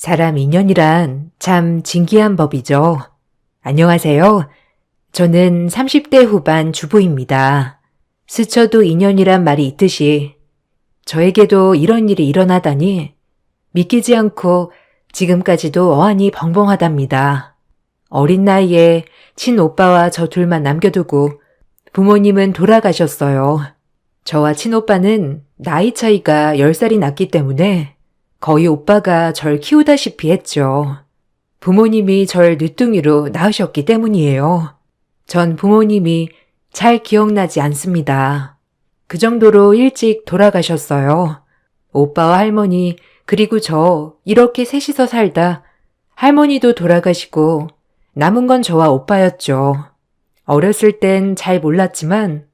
사람 인연이란 참 진기한 법이죠. 안녕하세요. 저는 30대 후반 주부입니다. 스쳐도 인연이란 말이 있듯이 저에게도 이런 일이 일어나다니 믿기지 않고 지금까지도 어안이 벙벙하답니다. 어린 나이에 친오빠와 저 둘만 남겨두고 부모님은 돌아가셨어요. 저와 친오빠는 나이 차이가 10살이 났기 때문에 거의 오빠가 절 키우다시피 했죠. 부모님이 절 늦둥이로 낳으셨기 때문이에요. 전 부모님이 잘 기억나지 않습니다. 그 정도로 일찍 돌아가셨어요. 오빠와 할머니 그리고 저 이렇게 셋이서 살다 할머니도 돌아가시고 남은 건 저와 오빠였죠. 어렸을 땐 잘 몰랐지만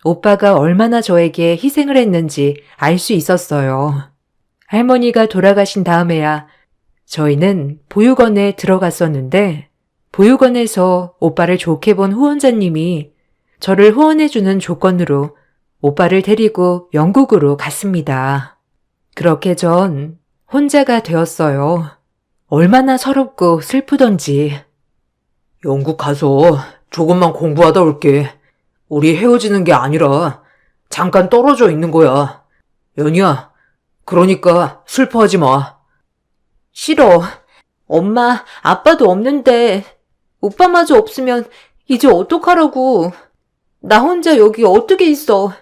오빠가 얼마나 저에게 희생을 했는지 알 수 있었어요. 할머니가 돌아가신 다음에야 저희는 보육원에 들어갔었는데 보육원에서 오빠를 좋게 본 후원자님이 저를 후원해주는 조건으로 오빠를 데리고 영국으로 갔습니다. 그렇게 전 혼자가 되었어요. 얼마나 서럽고 슬프던지. 영국 가서 조금만 공부하다 올게. 우리 헤어지는 게 아니라 잠깐 떨어져 있는 거야. 연희야, 그러니까 슬퍼하지 마. 싫어. 엄마, 아빠도 없는데 오빠마저 없으면 이제 어떡하라고. 나 혼자 여기 어떻게 있어.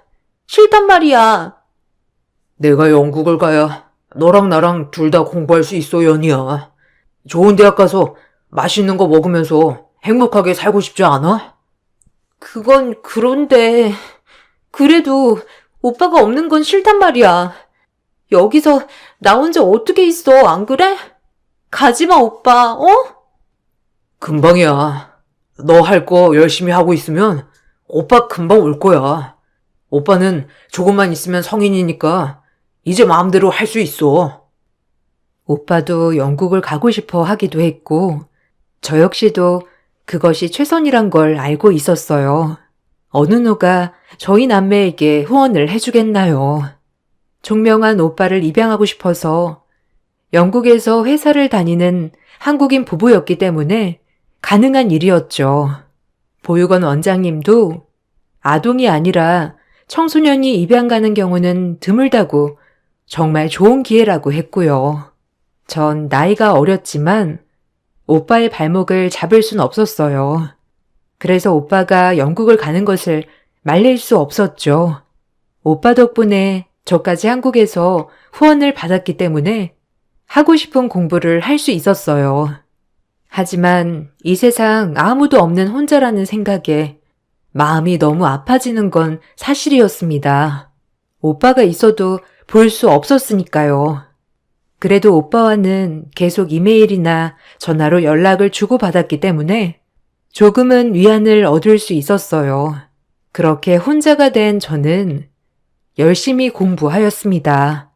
싫단 말이야. 내가 영국을 가야 너랑 나랑 둘 다 공부할 수 있어, 연희야. 좋은 대학 가서 맛있는 거 먹으면서 행복하게 살고 싶지 않아? 그건 그런데 그래도 오빠가 없는 건 싫단 말이야. 여기서 나 혼자 어떻게 있어, 안 그래? 가지마, 오빠, 어? 금방이야. 너 할 거 열심히 하고 있으면 오빠 금방 올 거야. 오빠는 조금만 있으면 성인이니까 이제 마음대로 할 수 있어. 오빠도 영국을 가고 싶어 하기도 했고 저 역시도 그것이 최선이란 걸 알고 있었어요. 어느 누가 저희 남매에게 후원을 해주겠나요? 총명한 오빠를 입양하고 싶어서 영국에서 회사를 다니는 한국인 부부였기 때문에 가능한 일이었죠. 보육원 원장님도 아동이 아니라 청소년이 입양 가는 경우는 드물다고 정말 좋은 기회라고 했고요. 전 나이가 어렸지만 오빠의 발목을 잡을 순 없었어요. 그래서 오빠가 영국을 가는 것을 말릴 수 없었죠. 오빠 덕분에 저까지 한국에서 후원을 받았기 때문에 하고 싶은 공부를 할 수 있었어요. 하지만 이 세상 아무도 없는 혼자라는 생각에 마음이 너무 아파지는 건 사실이었습니다. 오빠가 있어도 볼 수 없었으니까요. 그래도 오빠와는 계속 이메일이나 전화로 연락을 주고받았기 때문에 조금은 위안을 얻을 수 있었어요. 그렇게 혼자가 된 저는 열심히 공부하였습니다.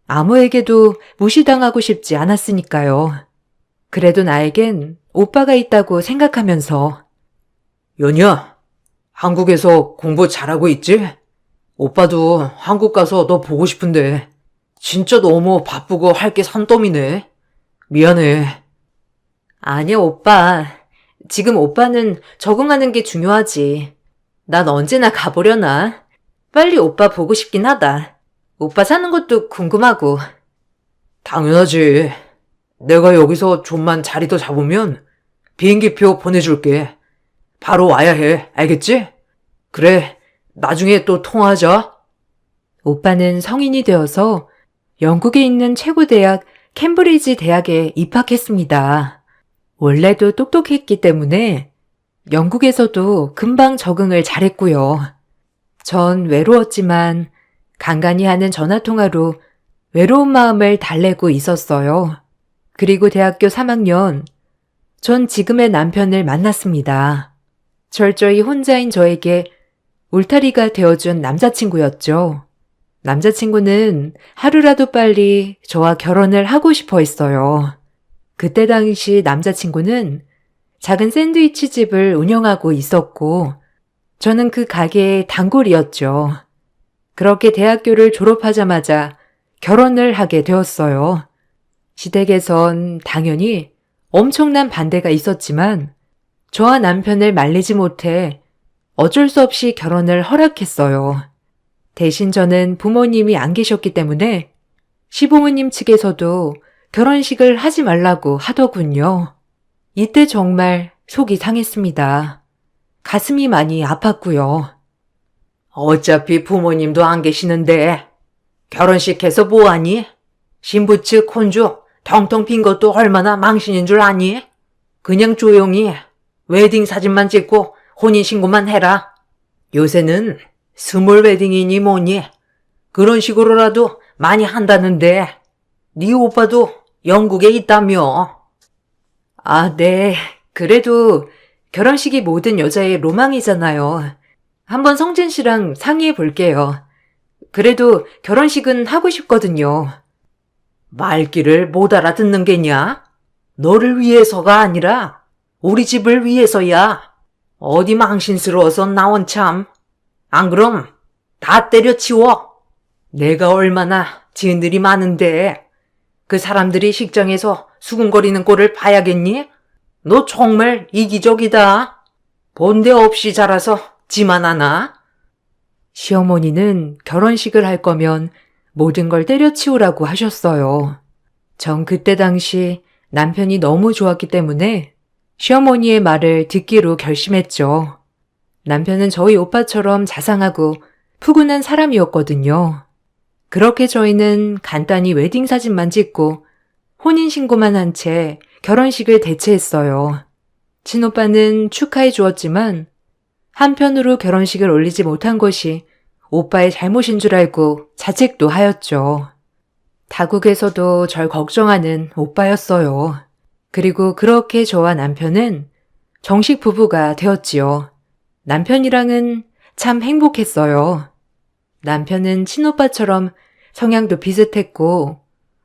아무에게도 무시당하고 싶지 않았으니까요. 그래도 나에겐 오빠가 있다고 생각하면서 연희야, 한국에서 공부 잘하고 있지? 오빠도 한국 가서 너 보고 싶은데 진짜 너무 바쁘고 할 게 산더미네. 미안해. 아니야, 오빠. 지금 오빠는 적응하는 게 중요하지. 난 언제나 가보려나. 빨리 오빠 보고 싶긴 하다. 오빠 사는 것도 궁금하고. 당연하지. 내가 여기서 좀만 자리 더 잡으면 비행기표 보내줄게. 바로 와야 해. 알겠지? 그래, 나중에 또 통화하자. 오빠는 성인이 되어서 영국에 있는 최고 대학 캠브리지 대학에 입학했습니다. 원래도 똑똑했기 때문에 영국에서도 금방 적응을 잘했고요. 전 외로웠지만 간간히 하는 전화통화로 외로운 마음을 달래고 있었어요. 그리고 대학교 3학년, 전 지금의 남편을 만났습니다. 철저히 혼자인 저에게 울타리가 되어준 남자친구였죠. 남자친구는 하루라도 빨리 저와 결혼을 하고 싶어 했어요. 그때 당시 남자친구는 작은 샌드위치 집을 운영하고 있었고 저는 그 가게의 단골이었죠. 그렇게 대학교를 졸업하자마자 결혼을 하게 되었어요. 시댁에선 당연히 엄청난 반대가 있었지만 저와 남편을 말리지 못해 어쩔 수 없이 결혼을 허락했어요. 대신 저는 부모님이 안 계셨기 때문에 시부모님 측에서도 결혼식을 하지 말라고 하더군요. 이때 정말 속이 상했습니다. 가슴이 많이 아팠고요. 어차피 부모님도 안 계시는데 결혼식 해서 뭐하니? 신부 측 혼주 텅텅 빈 것도 얼마나 망신인 줄 아니? 그냥 조용히 웨딩 사진만 찍고 혼인신고만 해라. 요새는 스몰 웨딩이니 뭐니 그런 식으로라도 많이 한다는데 네 오빠도 영국에 있다며. 아, 네. 그래도 결혼식이 모든 여자의 로망이잖아요. 한번 성진 씨랑 상의해 볼게요. 그래도 결혼식은 하고 싶거든요. 말귀를 못 알아듣는 게냐? 너를 위해서가 아니라 우리 집을 위해서야. 어디 망신스러워서 나온 참. 안 그럼 다 때려치워. 내가 얼마나 지은들이 많은데 그 사람들이 식장에서 수군거리는 꼴을 봐야겠니? 너 정말 이기적이다. 본데 없이 자라서 지만 하나? 시어머니는 결혼식을 할 거면 모든 걸 때려치우라고 하셨어요. 전 그때 당시 남편이 너무 좋았기 때문에 시어머니의 말을 듣기로 결심했죠. 남편은 저희 오빠처럼 자상하고 푸근한 사람이었거든요. 그렇게 저희는 간단히 웨딩 사진만 찍고 혼인신고만 한 채 결혼식을 대체했어요. 친오빠는 축하해 주었지만 한편으로 결혼식을 올리지 못한 것이 오빠의 잘못인 줄 알고 자책도 하였죠. 타국에서도 절 걱정하는 오빠였어요. 그리고 그렇게 저와 남편은 정식 부부가 되었지요. 남편이랑은 참 행복했어요. 남편은 친오빠처럼 성향도 비슷했고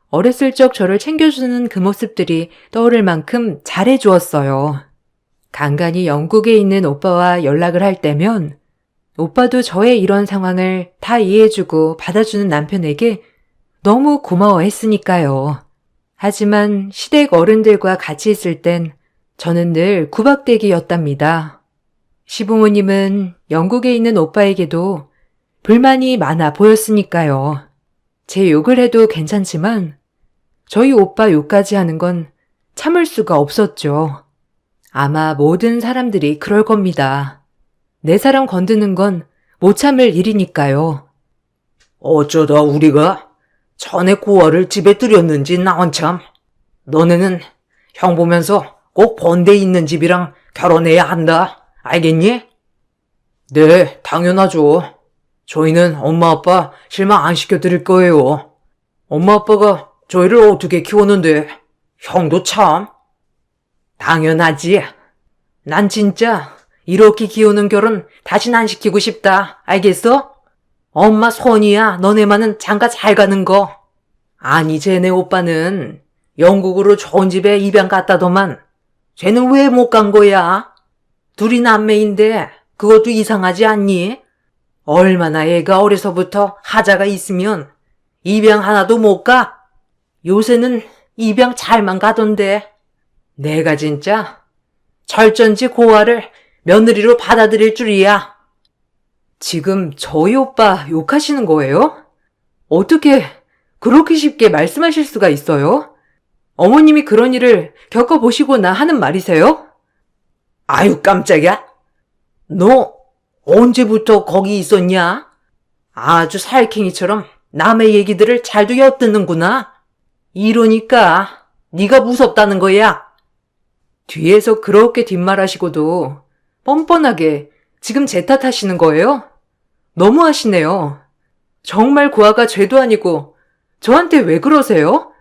어렸을 적 저를 챙겨주는 그 모습들이 떠오를 만큼 잘해주었어요. 간간히 영국에 있는 오빠와 연락을 할 때면 오빠도 저의 이런 상황을 다 이해해주고 받아주는 남편에게 너무 고마워했으니까요. 하지만 시댁 어른들과 같이 있을 땐 저는 늘 구박대기였답니다. 시부모님은 영국에 있는 오빠에게도 불만이 많아 보였으니까요. 제 욕을 해도 괜찮지만 저희 오빠 욕까지 하는 건 참을 수가 없었죠. 아마 모든 사람들이 그럴 겁니다. 내 사람 건드는 건 못 참을 일이니까요. 어쩌다 우리가 전에 고아를 집에 들였는지 나온 참. 너네는 형 보면서 꼭 번대 있는 집이랑 결혼해야 한다. 알겠니? 네, 당연하죠. 저희는 엄마 아빠 실망 안 시켜드릴 거예요. 엄마 아빠가 저희를 어떻게 키웠는데 형도 참. 당연하지. 난 진짜 이렇게 키우는 결혼 다신 안 시키고 싶다. 알겠어? 엄마 손이야. 너네만은 장가 잘 가는 거. 아니 쟤네 오빠는 영국으로 좋은 집에 입양 갔다더만 쟤는 왜 못 간 거야? 둘이 남매인데 그것도 이상하지 않니? 얼마나 애가 어려서부터 하자가 있으면 입양 하나도 못 가? 요새는 입양 잘만 가던데. 내가 진짜 철전지 고아를 며느리로 받아들일 줄이야. 지금 저희 오빠 욕하시는 거예요? 어떻게 그렇게 쉽게 말씀하실 수가 있어요? 어머님이 그런 일을 겪어보시거나 하는 말이세요? 아유 깜짝이야. 너 언제부터 거기 있었냐? 아주 살쾡이처럼 남의 얘기들을 잘도 엿듣는구나. 이러니까 네가 무섭다는 거야. 뒤에서 그렇게 뒷말하시고도 뻔뻔하게 지금 제 탓하시는 거예요? 너무하시네요. 정말 고아가 죄도 아니고 저한테 왜 그러세요?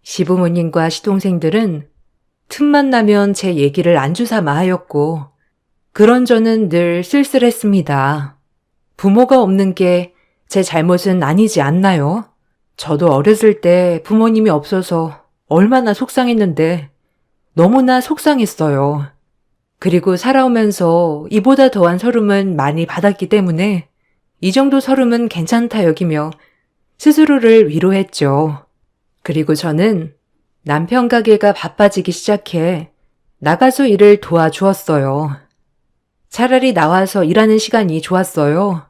시부모님과 시동생들은 틈만 나면 제 얘기를 안주삼아 하였고 그런 저는 늘 쓸쓸했습니다. 부모가 없는 게 제 잘못은 아니지 않나요? 저도 어렸을 때 부모님이 없어서 얼마나 속상했는데 너무나 속상했어요. 그리고 살아오면서 이보다 더한 서름은 많이 받았기 때문에 이 정도 서름은 괜찮다 여기며 스스로를 위로했죠. 그리고 저는 남편 가게가 바빠지기 시작해 나가서 일을 도와주었어요. 차라리 나와서 일하는 시간이 좋았어요.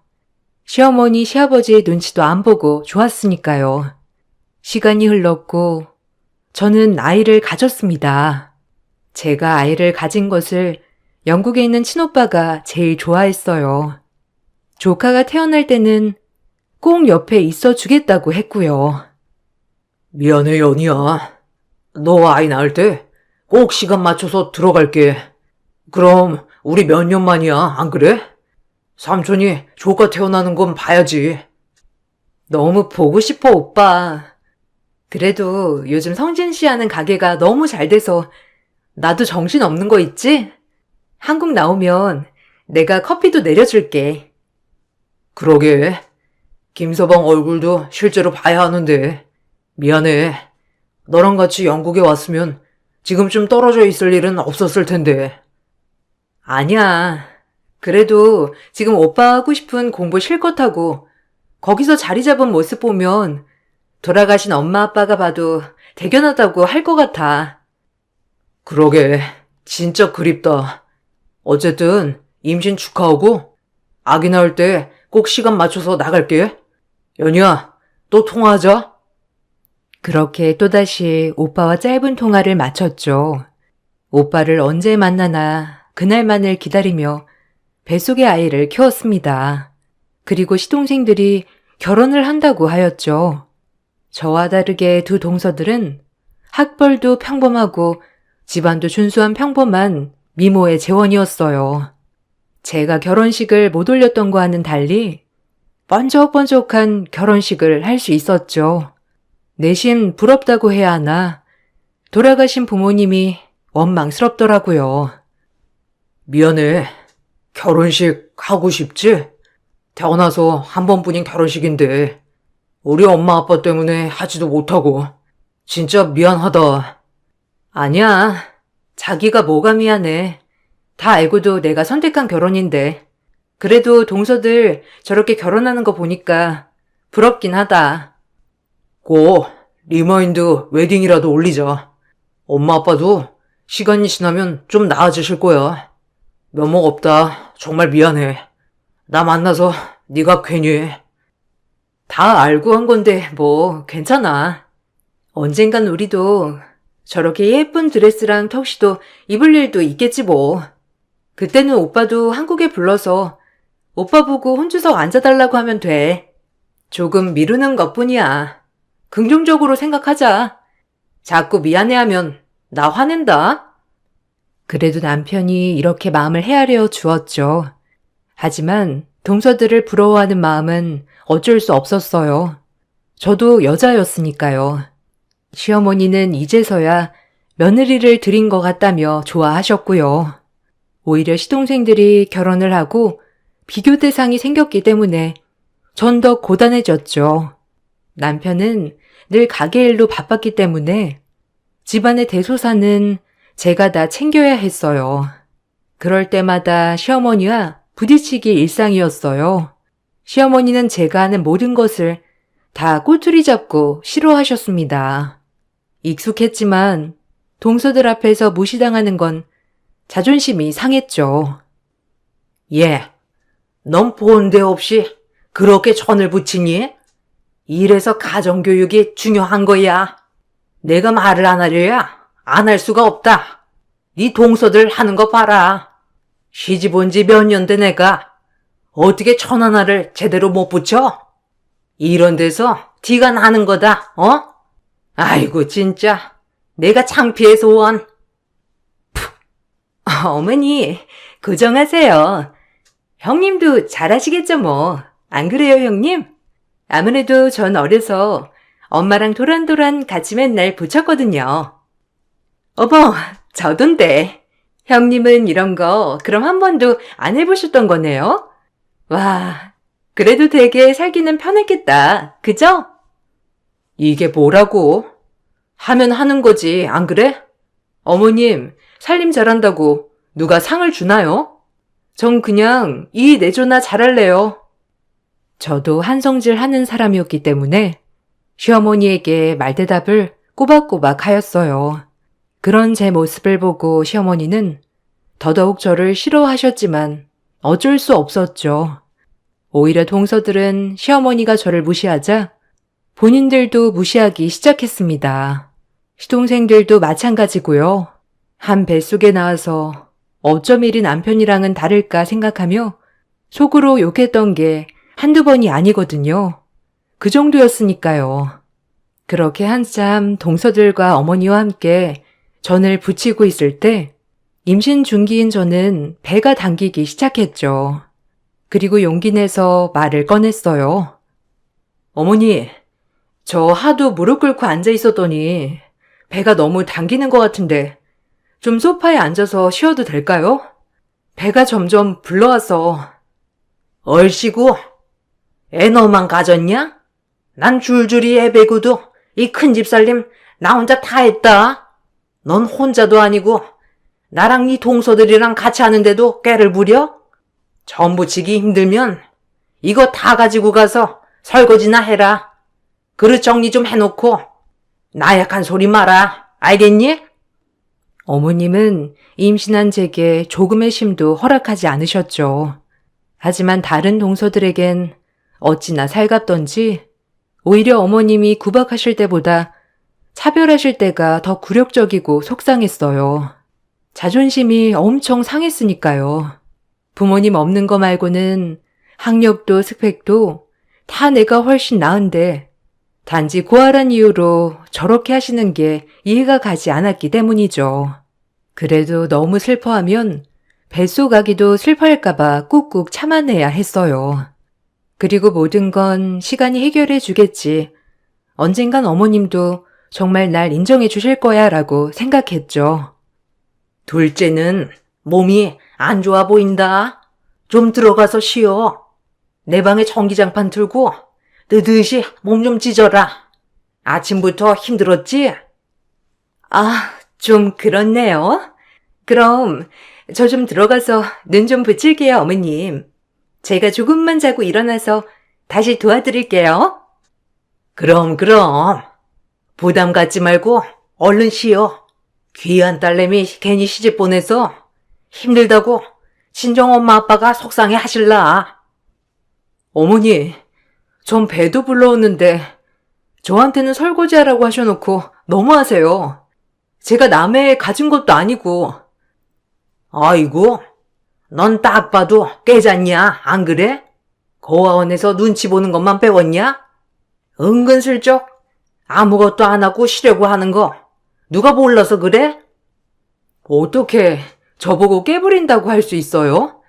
시어머니, 시아버지의 눈치도 안 보고 좋았으니까요. 시간이 흘렀고 저는 아이를 가졌습니다. 제가 아이를 가진 것을 영국에 있는 친오빠가 제일 좋아했어요. 조카가 태어날 때는 꼭 옆에 있어 주겠다고 했고요. 미안해, 연희야. 너 아이 낳을 때 꼭 시간 맞춰서 들어갈게. 그럼 우리 몇 년 만이야, 안 그래? 삼촌이 조카 태어나는 건 봐야지. 너무 보고 싶어, 오빠. 그래도 요즘 성진 씨 하는 가게가 너무 잘 돼서 나도 정신 없는 거 있지? 한국 나오면 내가 커피도 내려줄게. 그러게. 김서방 얼굴도 실제로 봐야 하는데. 미안해. 너랑 같이 영국에 왔으면 지금쯤 떨어져 있을 일은 없었을 텐데. 아니야. 그래도 지금 오빠 하고 싶은 공부 실컷 하고 거기서 자리 잡은 모습 보면 돌아가신 엄마 아빠가 봐도 대견하다고 할 것 같아. 그러게. 진짜 그립다. 어쨌든 임신 축하하고 아기 낳을 때 꼭 시간 맞춰서 나갈게. 연희야, 또 통화하자. 그렇게 또다시 오빠와 짧은 통화를 마쳤죠. 오빠를 언제 만나나 그날만을 기다리며 뱃속의 아이를 키웠습니다. 그리고 시동생들이 결혼을 한다고 하였죠. 저와 다르게 두 동서들은 학벌도 평범하고 집안도 준수한 평범한 미모의 재원이었어요. 제가 결혼식을 못 올렸던 거와는 달리 번쩍번쩍한 결혼식을 할 수 있었죠. 내심 부럽다고 해야 하나 돌아가신 부모님이 원망스럽더라고요. 미안해. 결혼식 하고 싶지? 태어나서 한 번뿐인 결혼식인데 우리 엄마 아빠 때문에 하지도 못하고 진짜 미안하다. 아니야. 자기가 뭐가 미안해. 다 알고도 내가 선택한 결혼인데. 그래도 동서들 저렇게 결혼하는 거 보니까 부럽긴 하다. 꼭 리마인드 웨딩이라도 올리자. 엄마 아빠도 시간이 지나면 좀 나아지실 거야. 면목 없다. 정말 미안해. 나 만나서 네가 괜히. 다 알고 한 건데 뭐 괜찮아. 언젠간 우리도 저렇게 예쁜 드레스랑 턱시도 입을 일도 있겠지 뭐. 그때는 오빠도 한국에 불러서 오빠 보고 혼주석 앉아달라고 하면 돼. 조금 미루는 것뿐이야. 긍정적으로 생각하자. 자꾸 미안해하면 나 화낸다. 그래도 남편이 이렇게 마음을 헤아려 주었죠. 하지만 동서들을 부러워하는 마음은 어쩔 수 없었어요. 저도 여자였으니까요. 시어머니는 이제서야 며느리를 드린 것 같다며 좋아하셨고요. 오히려 시동생들이 결혼을 하고 비교 대상이 생겼기 때문에 전 더 고단해졌죠. 남편은 늘 가게 일로 바빴기 때문에 집안의 대소사는 제가 다 챙겨야 했어요. 그럴 때마다 시어머니와 부딪히기 일상이었어요. 시어머니는 제가 하는 모든 것을 다 꼬투리 잡고 싫어하셨습니다. 익숙했지만 동서들 앞에서 무시당하는 건 자존심이 상했죠. 넌 본데 없이 그렇게 천을 붙이니? 이래서 가정교육이 중요한 거야. 내가 말을 안 하려야 안 할 수가 없다. 네 동서들 하는 거 봐라. 시집 온 지 몇 년 된 애가 어떻게 천 하나를 제대로 못 붙여? 이런 데서 티가 나는 거다, 어? 아이고, 진짜. 내가 창피해서 원. 어머니, 고정하세요. 형님도 잘하시겠죠 뭐. 안 그래요, 형님? 아무래도 전 어려서 엄마랑 도란도란 같이 맨날 붙였거든요. 어머, 저던데. 형님은 이런 거 그럼 한 번도 안 해보셨던 거네요? 와, 그래도 되게 살기는 편했겠다. 그죠? 이게 뭐라고? 하면 하는 거지, 안 그래? 어머님, 살림 잘한다고 누가 상을 주나요? 전 그냥 이 내조나 잘할래요. 저도 한성질 하는 사람이었기 때문에 시어머니에게 말대답을 꼬박꼬박 하였어요. 그런 제 모습을 보고 시어머니는 더더욱 저를 싫어하셨지만 어쩔 수 없었죠. 오히려 동서들은 시어머니가 저를 무시하자 본인들도 무시하기 시작했습니다. 시동생들도 마찬가지고요. 한 뱃속에 나와서 어쩜 이리 남편이랑은 다를까 생각하며 속으로 욕했던 게 한두 번이 아니거든요. 그 정도였으니까요. 그렇게 한참 동서들과 어머니와 함께 전을 부치고 있을 때 임신 중기인 저는 배가 당기기 시작했죠. 그리고 용기 내서 말을 꺼냈어요. 어머니, 저 하도 무릎 꿇고 앉아 있었더니 배가 너무 당기는 것 같은데 좀 소파에 앉아서 쉬어도 될까요? 배가 점점 불러와서. 얼씨구, 애 너만 가졌냐? 난 줄줄이 애 베고도 이 큰 집 살림 나 혼자 다 했다. 넌 혼자도 아니고 나랑 네 동서들이랑 같이 하는데도 꾀를 부려? 전 부치기 힘들면 이거 다 가지고 가서 설거지나 해라. 그릇 정리 좀 해놓고 나약한 소리 마라. 알겠니? 어머님은 임신한 제게 조금의 쉼도 허락하지 않으셨죠. 하지만 다른 동서들에겐 어찌나 살갑던지 오히려 어머님이 구박하실 때보다 차별하실 때가 더 굴욕적이고 속상했어요. 자존심이 엄청 상했으니까요. 부모님 없는 거 말고는 학력도 스펙도 다 내가 훨씬 나은데 단지 고아란 이유로 저렇게 하시는 게 이해가 가지 않았기 때문이죠. 그래도 너무 슬퍼하면 뱃속 아기도 슬퍼할까봐 꾹꾹 참아내야 했어요. 그리고 모든 건 시간이 해결해 주겠지. 언젠간 어머님도 정말 날 인정해 주실 거야 라고 생각했죠. 둘째는 몸이 안 좋아 보인다. 좀 들어가서 쉬어. 내 방에 전기장판 틀고 느듯이 몸 좀 찢어라. 아침부터 힘들었지? 아, 좀 그렇네요. 그럼 저 좀 들어가서 눈 좀 붙일게요, 어머님. 제가 조금만 자고 일어나서 다시 도와드릴게요. 그럼. 부담 갖지 말고 얼른 쉬어. 귀한 딸내미 괜히 시집 보내서 힘들다고 친정 엄마 아빠가 속상해 하실라. 어머니, 전 배도 불러오는데 저한테는 설거지하라고 하셔놓고 너무하세요. 제가 남의 애 가진 것도 아니고. 아이고, 넌 딱 봐도 깨졌냐, 안 그래? 고아원에서 눈치 보는 것만 배웠냐? 은근슬쩍 아무것도 안 하고 쉬려고 하는 거 누가 몰라서 그래? 어떻게 저보고 깨부린다고 할 수 있어요?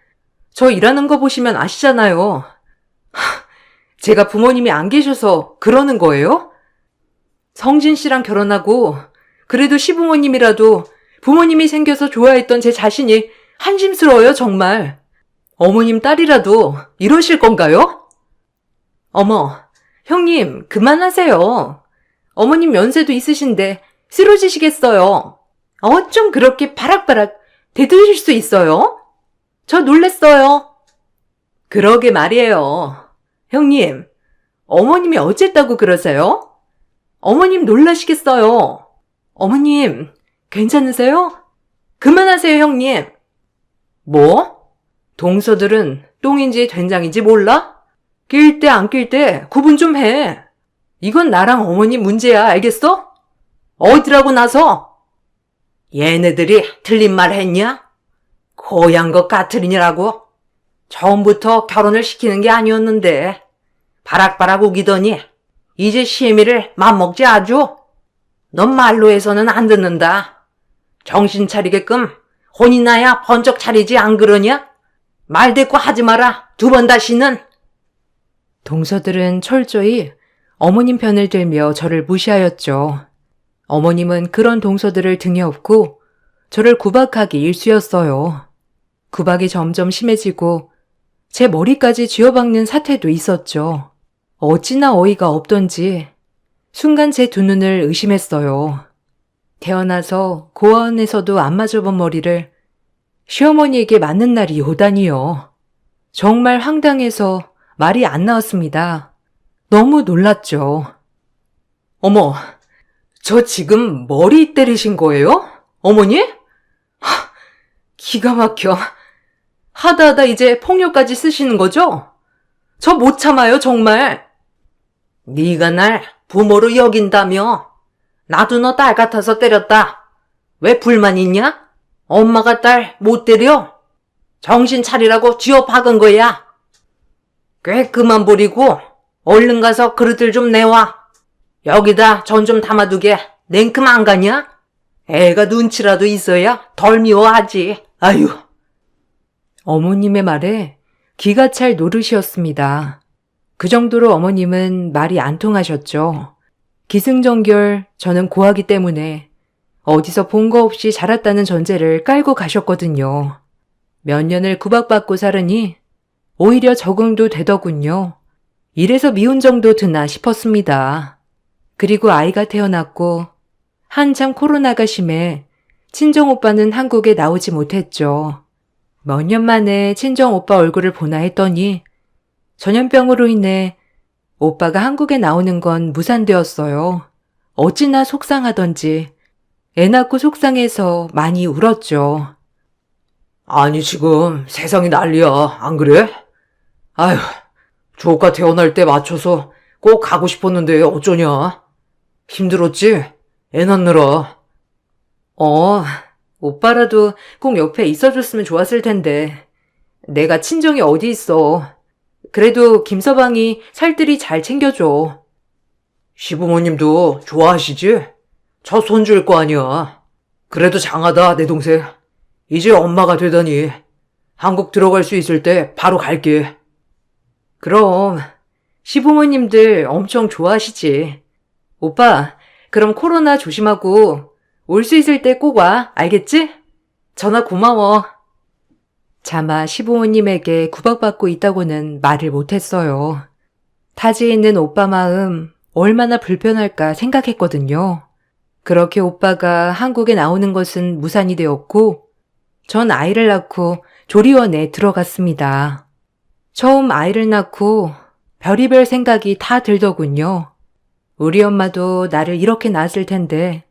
저 일하는 거 보시면 아시잖아요. 제가 부모님이 안 계셔서 그러는 거예요? 성진 씨랑 결혼하고 그래도 시부모님이라도 부모님이 생겨서 좋아했던 제 자신이 한심스러워요, 정말. 어머님 딸이라도 이러실 건가요? 어머, 형님, 그만하세요. 어머님 연세도 있으신데 쓰러지시겠어요. 어쩜 그렇게 바락바락 대드실 수 있어요? 저 놀랬어요. 그러게 말이에요. 형님, 어머님이 어쨌다고 그러세요? 어머님 놀라시겠어요. 어머님, 괜찮으세요? 그만하세요, 형님. 뭐? 동서들은 똥인지 된장인지 몰라? 낄 때 안 낄 때 구분 좀 해. 이건 나랑 어머님 문제야, 알겠어? 어디라고 나서? 얘네들이 틀린 말 했냐? 고향 것 까트리니라고? 처음부터 결혼을 시키는 게 아니었는데 바락바락 우기더니 이제 시애미를 맘먹지 아주? 넌 말로 해서는 안 듣는다. 정신 차리게끔 혼이 나야 번쩍 차리지 안 그러냐? 말 대꾸 하지 마라. 두 번 다시는. 동서들은 철저히 어머님 편을 들며 저를 무시하였죠. 어머님은 그런 동서들을 등에 업고 저를 구박하기 일쑤였어요. 구박이 점점 심해지고 제 머리까지 쥐어박는 사태도 있었죠. 어찌나 어이가 없던지 순간 제 두 눈을 의심했어요. 태어나서 고아원에서도 안 맞아본 머리를 시어머니에게 맞는 날이 오다니요. 정말 황당해서 말이 안 나왔습니다. 너무 놀랐죠. 어머, 저 지금 머리 때리신 거예요? 어머니? 하, 기가 막혀. 하다 이제 폭력까지 쓰시는 거죠? 저 못 참아요, 정말. 네가 날 부모로 여긴다며? 나도 너 딸 같아서 때렸다. 왜 불만 있냐? 엄마가 딸 못 때려? 정신 차리라고 쥐어 박은 거야. 꽤 그만 부리고 얼른 가서 그릇들 좀 내와. 여기다 전 좀 담아두게. 냉큼 안 가냐? 애가 눈치라도 있어야 덜 미워하지. 아유. 어머님의 말에 기가 찰 노릇이었습니다. 그 정도로 어머님은 말이 안 통하셨죠. 기승전결 저는 고하기 때문에 어디서 본 거 없이 자랐다는 전제를 깔고 가셨거든요. 몇 년을 구박받고 살으니 오히려 적응도 되더군요. 이래서 미운 정도 드나 싶었습니다. 그리고 아이가 태어났고 한참 코로나가 심해 친정오빠는 한국에 나오지 못했죠. 몇 년 만에 친정오빠 얼굴을 보나 했더니 전염병으로 인해 오빠가 한국에 나오는 건 무산되었어요. 어찌나 속상하던지 애 낳고 속상해서 많이 울었죠. 아니, 지금 세상이 난리야. 안 그래? 아휴, 조카 태어날 때 맞춰서 꼭 가고 싶었는데 어쩌냐? 힘들었지? 애 낳느라. 오빠라도 꼭 옆에 있어줬으면 좋았을 텐데. 내가 친정이 어디 있어. 그래도 김서방이 살뜰히 잘 챙겨줘. 시부모님도 좋아하시지? 저 손주일 거 아니야. 그래도 장하다, 내 동생. 이제 엄마가 되다니. 한국 들어갈 수 있을 때 바로 갈게. 그럼 시부모님들 엄청 좋아하시지. 오빠, 그럼 코로나 조심하고 올 수 있을 때 꼭 와. 알겠지? 전화 고마워. 차마 시부모님에게 구박받고 있다고는 말을 못했어요. 타지에 있는 오빠 마음 얼마나 불편할까 생각했거든요. 그렇게 오빠가 한국에 나오는 것은 무산이 되었고 전 아이를 낳고 조리원에 들어갔습니다. 처음 아이를 낳고 별의별 생각이 다 들더군요. 우리 엄마도 나를 이렇게 낳았을 텐데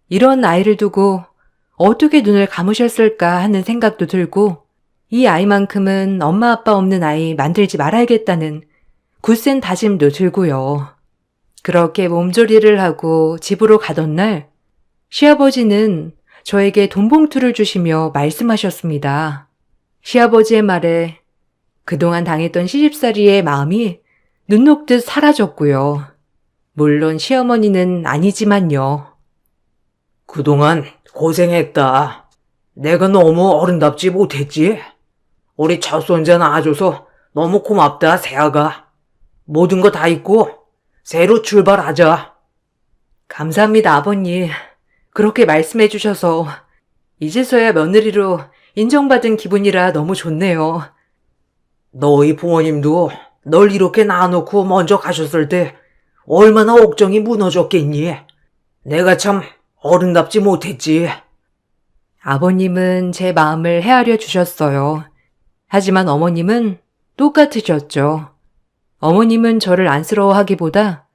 이런 아이를 두고 어떻게 눈을 감으셨을까 하는 생각도 들고 이 아이만큼은 엄마 아빠 없는 아이 만들지 말아야겠다는 굳센 다짐도 들고요. 그렇게 몸조리를 하고 집으로 가던 날 시아버지는 저에게 돈봉투를 주시며 말씀하셨습니다. 시아버지의 말에 그동안 당했던 시집살이의 마음이 눈 녹듯 사라졌고요. 물론 시어머니는 아니지만요. 그동안 고생했다. 내가 너무 어른답지 못했지? 우리 첫 손자 낳아줘서 너무 고맙다, 세아가. 모든 거 다 잊고 새로 출발하자. 감사합니다, 아버님. 그렇게 말씀해 주셔서 이제서야 며느리로 인정받은 기분이라 너무 좋네요. 너희 부모님도 널 이렇게 낳아놓고 먼저 가셨을 때 얼마나 옥정이 무너졌겠니? 내가 참 어른답지 못했지. 아버님은 제 마음을 헤아려 주셨어요. 하지만 어머님은 똑같으셨죠. 어머님은 저를 안쓰러워하기보다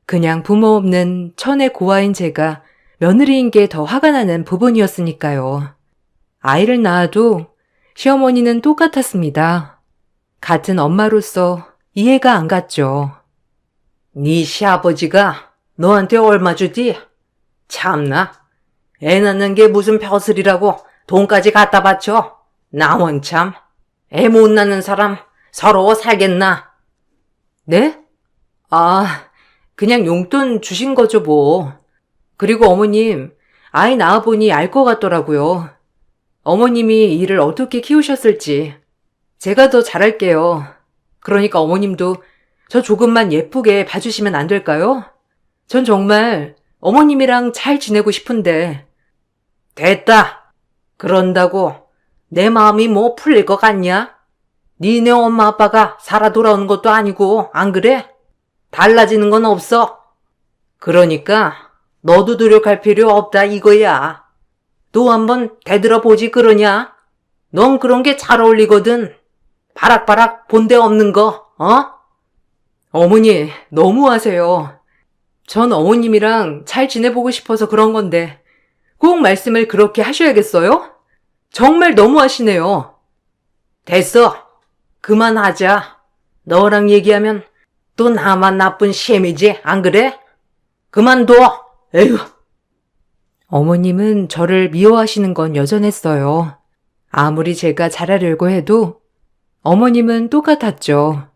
그냥 부모 없는 천의 고아인 제가 며느리인 게 더 화가 나는 부분이었으니까요. 아이를 낳아도 시어머니는 똑같았습니다. 같은 엄마로서 이해가 안 갔죠. 네 시아버지가 너한테 얼마 주디? 참나, 애 낳는 게 무슨 벼슬이라고 돈까지 갖다 바쳐? 나 원참, 애 못 낳는 사람 서러워 살겠나? 네? 그냥 용돈 주신 거죠, 뭐. 그리고 어머님, 아이 낳아보니 알 것 같더라고요. 어머님이 이를 어떻게 키우셨을지. 제가 더 잘할게요. 그러니까 어머님도 저 조금만 예쁘게 봐주시면 안 될까요? 전 정말 어머님이랑 잘 지내고 싶은데. 됐다. 그런다고 내 마음이 뭐 풀릴 것 같냐? 니네 엄마 아빠가 살아 돌아오는 것도 아니고, 안 그래? 달라지는 건 없어. 그러니까 너도 노력할 필요 없다 이거야. 또 한번 대들어보지 그러냐? 넌 그런 게 잘 어울리거든. 바락바락 본데 없는 거, 어? 어머니, 너무하세요. 전 어머님이랑 잘 지내보고 싶어서 그런 건데 꼭 말씀을 그렇게 하셔야겠어요? 정말 너무하시네요. 됐어. 그만하자. 너랑 얘기하면 또 나만 나쁜 셈이지, 안 그래? 그만둬. 에휴. 어머님은 저를 미워하시는 건 여전했어요. 아무리 제가 잘하려고 해도 어머님은 똑같았죠.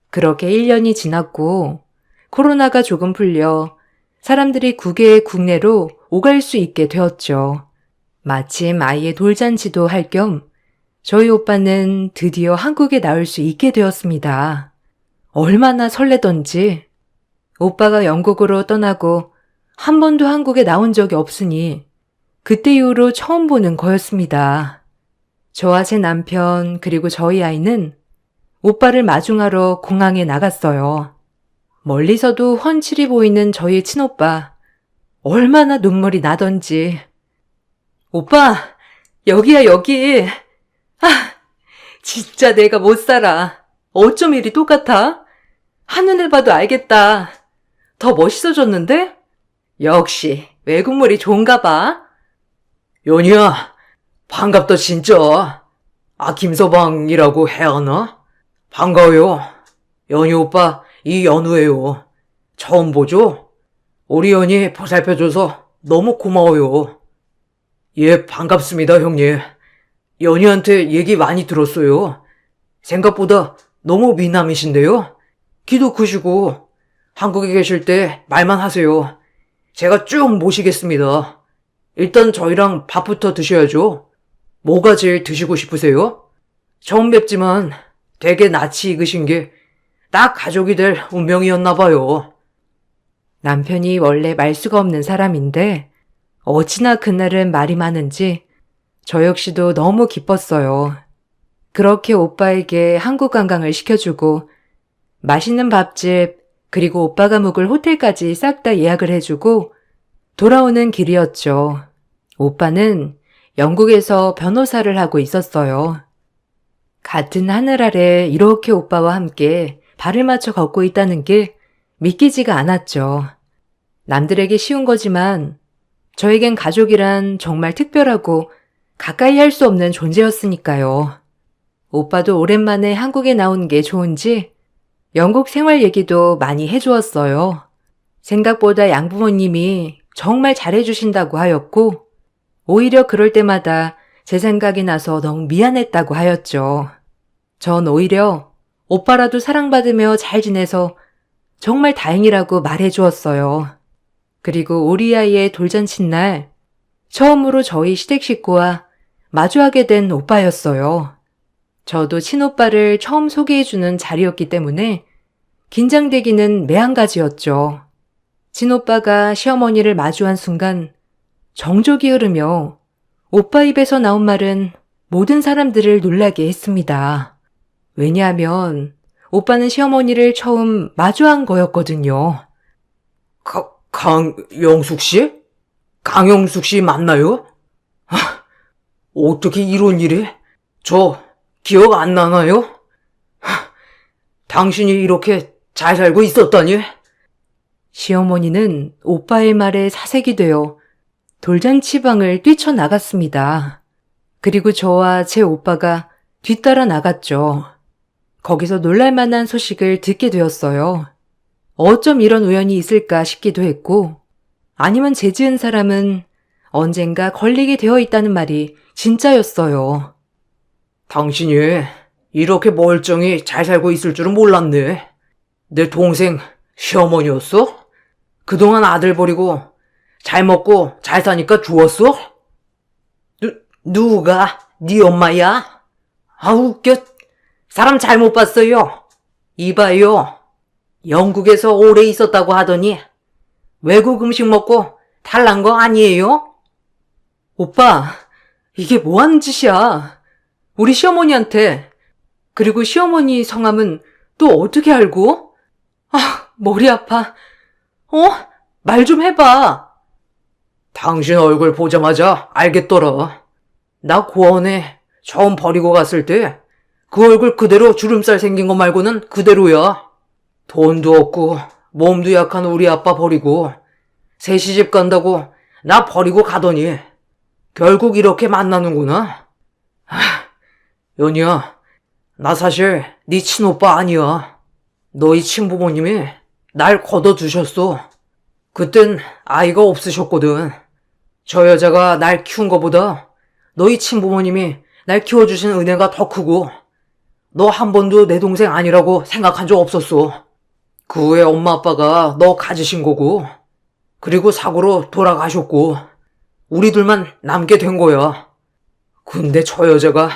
그렇게 1년이 지났고 코로나가 조금 풀려 사람들이 국외 국내로 오갈 수 있게 되었죠. 마침 아이의 돌잔치도 할 겸 저희 오빠는 드디어 한국에 나올 수 있게 되었습니다. 얼마나 설레던지. 오빠가 영국으로 떠나고 한 번도 한국에 나온 적이 없으니 그때 이후로 처음 보는 거였습니다. 저와 제 남편 그리고 저희 아이는 오빠를 마중하러 공항에 나갔어요. 멀리서도 훤칠히 보이는 저희 친오빠. 얼마나 눈물이 나던지. 오빠, 여기야, 여기. 아, 진짜 내가 못 살아. 어쩜 이리 똑같아? 한눈에 봐도 알겠다. 더 멋있어졌는데? 역시 외국물이 좋은가 봐. 연희야, 반갑다 진짜. 김서방이라고 해야 하나? 반가워요. 연희 오빠 이연우예요. 처음 보죠? 우리 연희 보살펴줘서 너무 고마워요. 예, 반갑습니다 형님. 연희한테 얘기 많이 들었어요. 생각보다 너무 미남이신데요. 키도 크시고 한국에 계실 때 말만 하세요. 제가 쭉 모시겠습니다. 일단 저희랑 밥부터 드셔야죠. 뭐가 제일 드시고 싶으세요? 처음 뵙지만 되게 낯이 익으신 게 딱 가족이 될 운명이었나 봐요. 남편이 원래 말수가 없는 사람인데 어찌나 그날은 말이 많은지 저 역시도 너무 기뻤어요. 그렇게 오빠에게 한국 관광을 시켜주고 맛있는 밥집 그리고 오빠가 묵을 호텔까지 싹 다 예약을 해주고 돌아오는 길이었죠. 오빠는 영국에서 변호사를 하고 있었어요. 같은 하늘 아래 이렇게 오빠와 함께 발을 맞춰 걷고 있다는 게 믿기지가 않았죠. 남들에게 쉬운 거지만 저에겐 가족이란 정말 특별하고 가까이 할 수 없는 존재였으니까요. 오빠도 오랜만에 한국에 나온 게 좋은지 영국 생활 얘기도 많이 해주었어요. 생각보다 양부모님이 정말 잘해주신다고 하였고 오히려 그럴 때마다 제 생각이 나서 너무 미안했다고 하였죠. 전 오히려 오빠라도 사랑받으며 잘 지내서 정말 다행이라고 말해주었어요. 그리고 우리 아이의 돌잔치 날 처음으로 저희 시댁 식구와 마주하게 된 오빠였어요. 저도 친오빠를 처음 소개해주는 자리였기 때문에 긴장되기는 매한가지였죠. 친오빠가 시어머니를 마주한 순간 정적이 흐르며 오빠 입에서 나온 말은 모든 사람들을 놀라게 했습니다. 왜냐하면 오빠는 시어머니를 처음 마주한 거였거든요. 강영숙 씨? 강영숙 씨 맞나요? 어떻게 이런 일이? 저 기억 안 나나요? 당신이 이렇게 잘 살고 있었다니? 시어머니는 오빠의 말에 사색이 되어 돌잔치방을 뛰쳐나갔습니다. 그리고 저와 제 오빠가 뒤따라 나갔죠. 거기서 놀랄만한 소식을 듣게 되었어요. 어쩜 이런 우연이 있을까 싶기도 했고 아니면 죄 지은 사람은 언젠가 걸리게 되어 있다는 말이 진짜였어요. 당신이 이렇게 멀쩡히 잘 살고 있을 줄은 몰랐네. 내 동생 시어머니였어? 그동안 아들 버리고 잘 먹고 잘 사니까 죽었어? 누가? 네 엄마야? 웃겨. 사람 잘못 봤어요. 이봐요. 영국에서 오래 있었다고 하더니 외국 음식 먹고 탈난 거 아니에요? 오빠, 이게 뭐 하는 짓이야? 우리 시어머니한테. 그리고 시어머니 성함은 또 어떻게 알고? 머리 아파. 말 좀 해봐. 당신 얼굴 보자마자 알겠더라. 나 고원에 처음 버리고 갔을 때 그 얼굴 그대로 주름살 생긴 거 말고는 그대로야. 돈도 없고 몸도 약한 우리 아빠 버리고 새 시집 간다고 나 버리고 가더니 결국 이렇게 만나는구나. 연희야, 나 사실 네 친오빠 아니야. 너희 친부모님이 날 걷어두셨어. 그땐 아이가 없으셨거든. 저 여자가 날 키운 거보다 너희 친부모님이 날 키워주신 은혜가 더 크고 너 한 번도 내 동생 아니라고 생각한 적 없었어. 그 후에 엄마 아빠가 너 가지신 거고 그리고 사고로 돌아가셨고 우리 둘만 남게 된 거야. 근데 저 여자가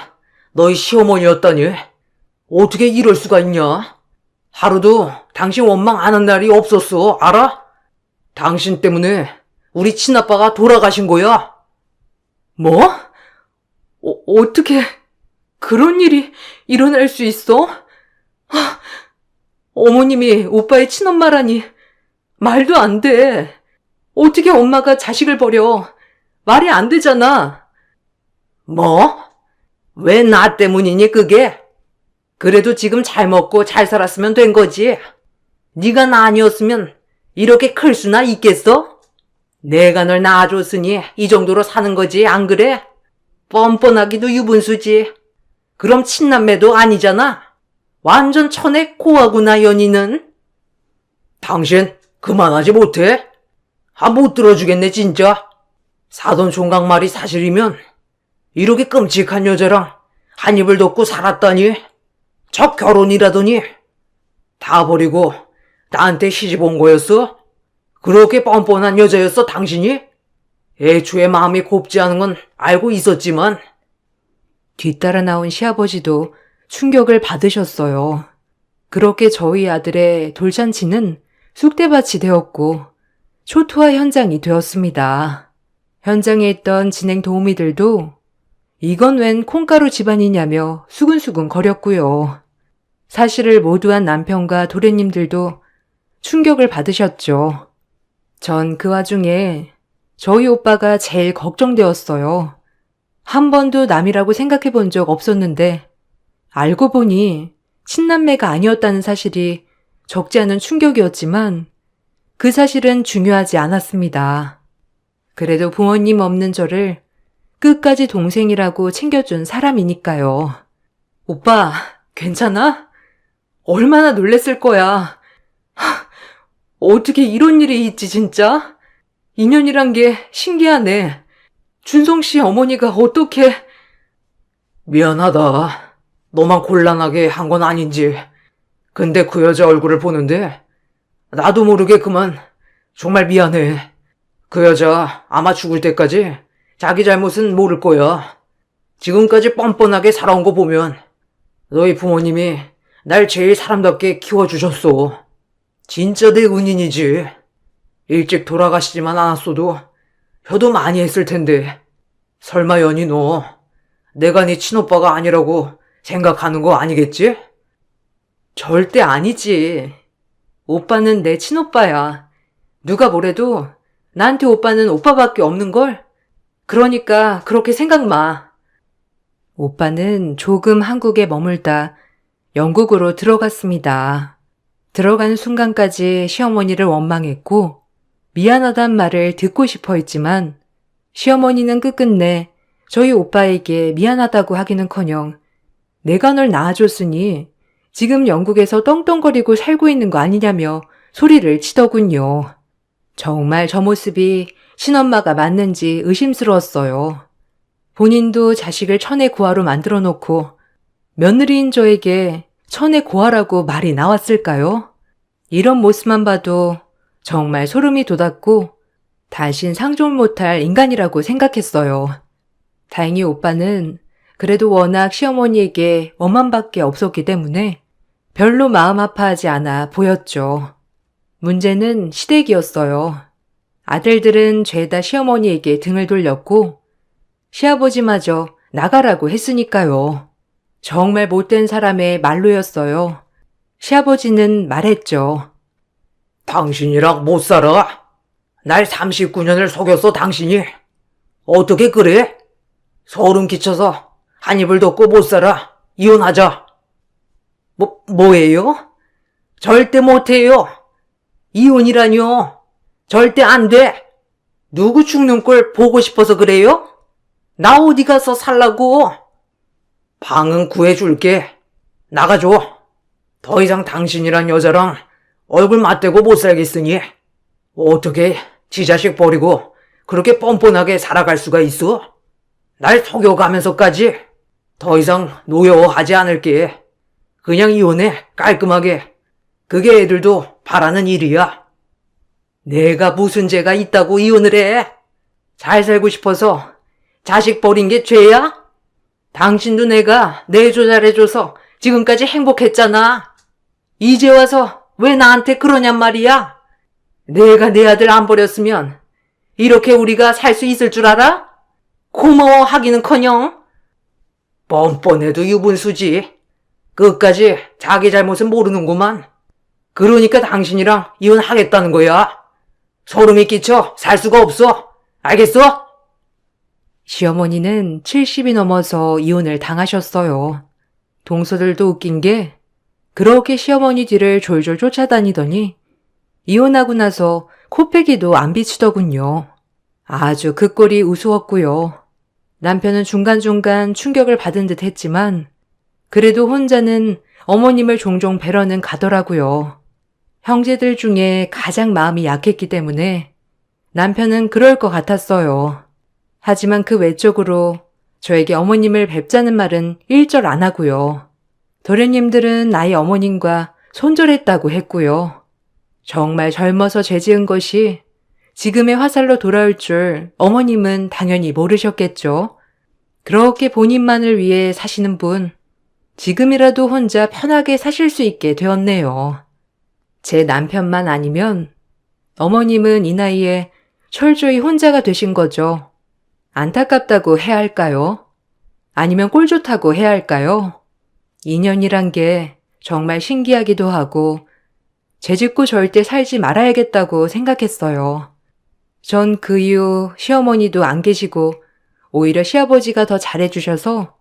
너희 시어머니였다니 어떻게 이럴 수가 있냐? 하루도 당신 원망 안 한 날이 없었어, 알아? 당신 때문에 우리 친아빠가 돌아가신 거야. 뭐? 어떻게 그런 일이 일어날 수 있어? 아, 어머님이 오빠의 친엄마라니 말도 안 돼. 어떻게 엄마가 자식을 버려? 말이 안 되잖아. 뭐? 왜 나 때문이니 그게? 그래도 지금 잘 먹고 잘 살았으면 된 거지. 네가 나 아니었으면 이렇게 클 수나 있겠어? 내가 널 낳아줬으니 이 정도로 사는 거지, 안 그래? 뻔뻔하기도 유분수지. 그럼 친남매도 아니잖아. 완전 천의 고아구나, 연희는. 당신 그만하지 못해? 못 들어주겠네 진짜. 사돈 총각 말이 사실이면 이렇게 끔찍한 여자랑 한 입을 덮고 살았다니. 저 결혼이라더니 다 버리고 나한테 시집 온 거였어? 그렇게 뻔뻔한 여자였어 당신이? 애초에 마음이 곱지 않은 건 알고 있었지만. 뒤따라 나온 시아버지도 충격을 받으셨어요. 그렇게 저희 아들의 돌잔치는 쑥대밭이 되었고 초토화 현장이 되었습니다. 현장에 있던 진행 도우미들도 이건 웬 콩가루 집안이냐며 수근수근 거렸고요. 사실을 모두한 남편과 도련님들도 충격을 받으셨죠. 전 그 와중에 저희 오빠가 제일 걱정되었어요. 한 번도 남이라고 생각해 본 적 없었는데 알고 보니 친남매가 아니었다는 사실이 적지 않은 충격이었지만 그 사실은 중요하지 않았습니다. 그래도 부모님 없는 저를 끝까지 동생이라고 챙겨준 사람이니까요. 오빠, 괜찮아? 얼마나 놀랬을 거야. 어떻게 이런 일이 있지, 진짜? 인연이란 게 신기하네. 준성 씨 어머니가 어떻게... 미안하다. 너만 곤란하게 한 건 아닌지. 근데 그 여자 얼굴을 보는데 나도 모르게 그만 정말 미안해. 그 여자 아마 죽을 때까지 자기 잘못은 모를 거야. 지금까지 뻔뻔하게 살아온 거 보면 너희 부모님이 날 제일 사람답게 키워주셨어. 진짜 내 은인이지. 일찍 돌아가시지만 않았어도 효도 많이 했을 텐데. 설마 연희 너 내가 네 친오빠가 아니라고 생각하는 거 아니겠지? 절대 아니지. 오빠는 내 친오빠야. 누가 뭐래도 나한테 오빠는 오빠밖에 없는걸? 그러니까 그렇게 생각 마. 오빠는 조금 한국에 머물다 영국으로 들어갔습니다. 들어간 순간까지 시어머니를 원망했고 미안하단 말을 듣고 싶어 했지만 시어머니는 끝끝내 저희 오빠에게 미안하다고 하기는커녕 내가 널 낳아줬으니 지금 영국에서 떵떵거리고 살고 있는 거 아니냐며 소리를 치더군요. 정말 저 모습이 친엄마가 맞는지 의심스러웠어요. 본인도 자식을 천의 고아로 만들어 놓고 며느리인 저에게 천의 고아라고 말이 나왔을까요? 이런 모습만 봐도 정말 소름이 돋았고 다신 상종 못할 인간이라고 생각했어요. 다행히 오빠는 그래도 워낙 시어머니에게 원망밖에 없었기 때문에 별로 마음 아파하지 않아 보였죠. 문제는 시댁이었어요. 아들들은 죄다 시어머니에게 등을 돌렸고 시아버지마저 나가라고 했으니까요. 정말 못된 사람의 말로였어요. 시아버지는 말했죠. 당신이랑 못 살아. 날 39년을 속였어 당신이. 어떻게 그래? 소름 끼쳐서 한 입을 덮고 못 살아. 이혼하자. 뭐예요? 절대 못해요. 이혼이라뇨? 절대 안 돼. 누구 죽는 꼴 보고 싶어서 그래요? 나 어디 가서 살라고? 방은 구해줄게. 나가줘. 더 이상 당신이란 여자랑 얼굴 맞대고 못 살겠으니 어떻게 지 자식 버리고 그렇게 뻔뻔하게 살아갈 수가 있어? 날 속여가면서까지 더 이상 노여워하지 않을게. 그냥 이혼해, 깔끔하게. 그게 애들도 바라는 일이야. 내가 무슨 죄가 있다고 이혼을 해? 잘 살고 싶어서 자식 버린 게 죄야? 당신도 내가 내조 잘해줘서 지금까지 행복했잖아. 이제 와서 왜 나한테 그러냔 말이야? 내가 내 아들 안 버렸으면 이렇게 우리가 살 수 있을 줄 알아? 고마워하기는커녕 뻔뻔해도 유분수지. 끝까지 자기 잘못은 모르는구만. 그러니까 당신이랑 이혼하겠다는 거야. 소름이 끼쳐 살 수가 없어. 알겠어? 시어머니는 70이 넘어서 이혼을 당하셨어요. 동서들도 웃긴 게 그렇게 시어머니 뒤를 졸졸 쫓아다니더니 이혼하고 나서 코빼기도 안 비치더군요. 아주 그 꼴이 우스웠고요. 남편은 중간중간 충격을 받은 듯 했지만 그래도 혼자는 어머님을 종종 뵈러는 가더라고요. 형제들 중에 가장 마음이 약했기 때문에 남편은 그럴 것 같았어요. 하지만 그 외적으로 저에게 어머님을 뵙자는 말은 일절 안 하고요. 도련님들은 나의 어머님과 손절했다고 했고요. 정말 젊어서 죄지은 것이 지금의 화살로 돌아올 줄 어머님은 당연히 모르셨겠죠. 그렇게 본인만을 위해 사시는 분, 지금이라도 혼자 편하게 사실 수 있게 되었네요. 제 남편만 아니면 어머님은 이 나이에 철저히 혼자가 되신 거죠. 안타깝다고 해야 할까요? 아니면 꼴 좋다고 해야 할까요? 인연이란 게 정말 신기하기도 하고 죄짓고 절대 살지 말아야겠다고 생각했어요. 전 그 이후 시어머니도 안 계시고 오히려 시아버지가 더 잘해주셔서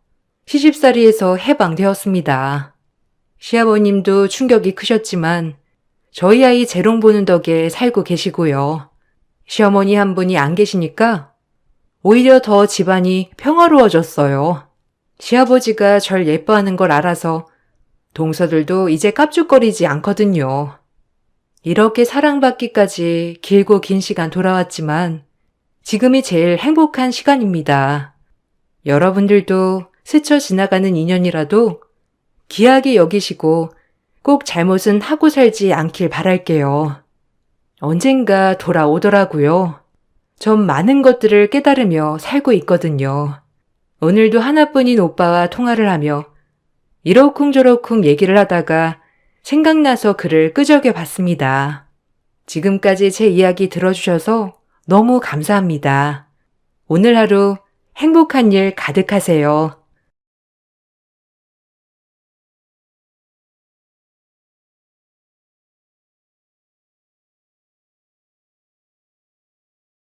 시집살이에서 해방되었습니다. 시아버님도 충격이 크셨지만 저희 아이 재롱 보는 덕에 살고 계시고요. 시어머니 한 분이 안 계시니까 오히려 더 집안이 평화로워졌어요. 시아버지가 절 예뻐하는 걸 알아서 동서들도 이제 깝죽거리지 않거든요. 이렇게 사랑받기까지 길고 긴 시간 돌아왔지만 지금이 제일 행복한 시간입니다. 여러분들도 스쳐 지나가는 인연이라도 귀하게 여기시고 꼭 잘못은 하고 살지 않길 바랄게요. 언젠가 돌아오더라고요. 전 많은 것들을 깨달으며 살고 있거든요. 오늘도 하나뿐인 오빠와 통화를 하며 이러쿵저러쿵 얘기를 하다가 생각나서 글을 끄적여 봤습니다. 지금까지 제 이야기 들어주셔서 너무 감사합니다. 오늘 하루 행복한 일 가득하세요.